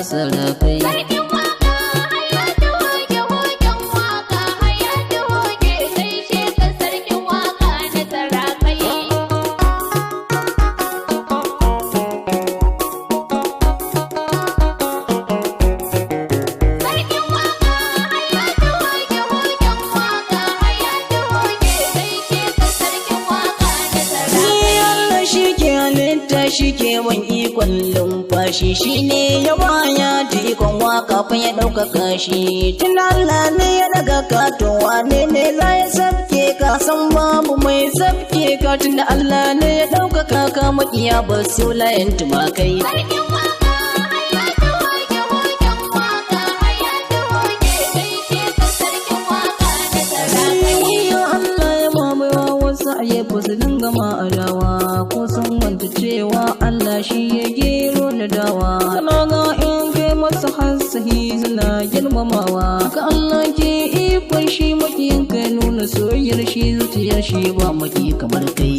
sarafai. Sarkin waka hayatu hoge hogen waka hayatu hoge gaishe ka sarkin waka na sarafai. Sarkin waka hayatu hoge hogen waka hayatu hoge gaishe ka sarkin waka na sarafai. Allah shi ke halitta shi ke ban ikon lumfashi shi ne ya baya ta ikon waka fa ya ɗaukaka shi. Tun Allah ne ya daga ka to wane ne za ya sabke ka san babu mai sabke ka tun da Allah ne ya ɗaukaka ka maƙiya ba su layin tumakai. Sarkin waka hayatu hoge hogen waka hayatu hoge gaishe ka sarkin waka na sarafai. Ya Allah ya mamaye wasu a yi su dinga ma'adawa ko sun wanta cewa Allah shi ya gero da dawa. Kana ga in kai masa hasahi suna girmamawa. Haka Allah ke ikon shi makiyin kai nuna soyayyar shi zuciyar shi ba maki kamar kai.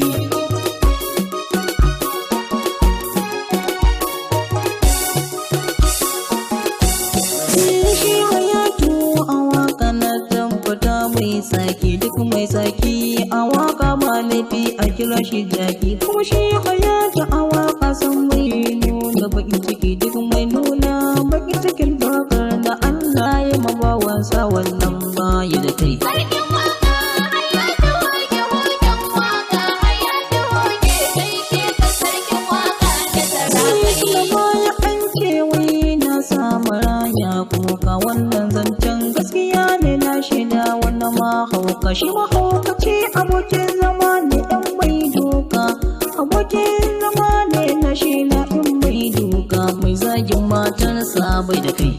Shi hayatu a waka na tabbata mai saki duk mai saki a waka ba laifi a kira shi jaki kuma shi hayatu a waka san mai nuna bakin ciki duk mai nuna bakin cikin bakar da Allah ya mabawansa wannan baya da kai. Sarkin waka hayatu hoge hogen waka hayatu hoge gaishe ka sarkin waka na sarafai. Da baya an ce wai na samu raya kuka wannan zancen gaskiya ne na shida wannan mahauka shi mahaukaci abokin zama ne ɗan mai doka abokin zama ne na shi na ɗan mai doka mai zagin matarsa bai da kai.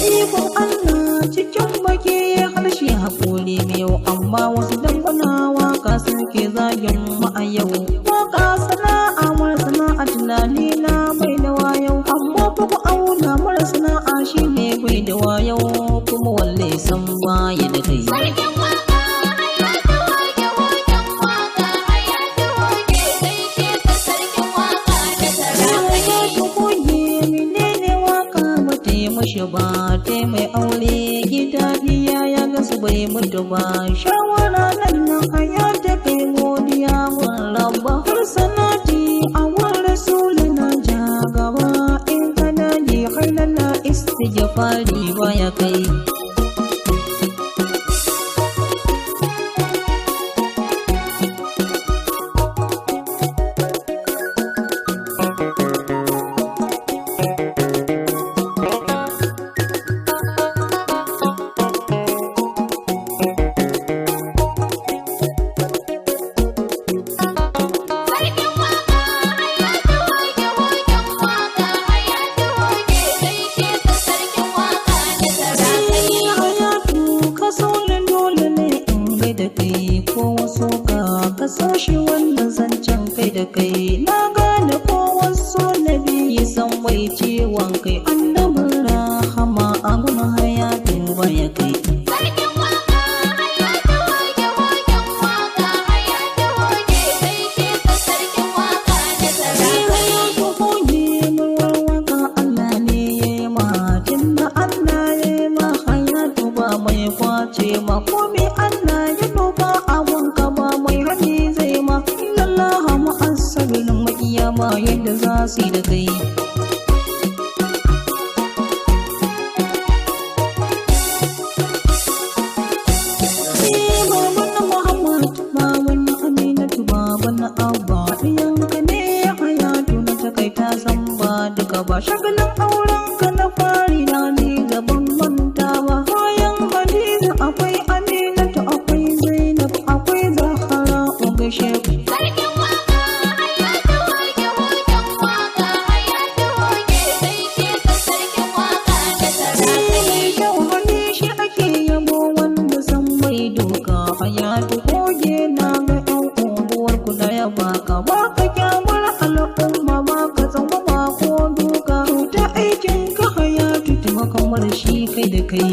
Ikon Allah cikin baki harshe haƙuri mai amma wasu dangana waka suke zagin mu a yau. Waka sana'a mara sana'a tunani na bai da wayau amma fa ku auna mara sana'a shi ne bai da wayau kuma walle san baya da kai. Sarkin waka hayatu hoge hogen waka hayatu hoge gaishe ka sarkin waka na sarafai. Ku goge menene waka ba ta yi mashi ba ta mai aure gida diya ya gasu bai mutu ba shawara nan nan hayata kai godiya wa rabba har sanati a wurin rasulina ja gaba in kana ji har lalla istighfari baya kai. Sarkin waka hayatu hoge hogen waka hayatu hoge gaishe ka sarkin waka na sarafai. Hayatu ka so da dole ne in gai da kai ko wasu ka so shi wannan zancen kai da kai na gane ko wasu na biyu san bai ciwon kai annabin rahama abun hayatu baya kai. Sarkin waka hayatu hoge hogen waka hayatu hoge gaishe ka sarkin waka na sarafai. Hayatu hoge murwar waka Allah ne ya yi ma tunda Allah ya yi ma hayatu ba mai kwace ma komai Allah ya nufa abun ka ba mai hani zai ma illallah ma'asarin makiyama yadda za su yi da kai. Baban Muhammad, baban Aminatu, baban Abba, ɗiyanka ne hayatu na takaita san ba duka ba shagalin auren ka na fari na ne gaban manta ba. Bayan Hadiza akwai Aminatu akwai Zainab akwai Zahra gaishe ku. Sarkin waka hayatu hoge hogen waka hayatu hoge gaishe ka sarkin waka na sarafai. Yau hali shi ake yabo wanda san mai doka hayatu hoge na ga 'yan unguwar ku da ya baka baka kyamar al'umma baka tsangwama ko duka ta aikin ka hayatu taimakon mara shi kai da kai.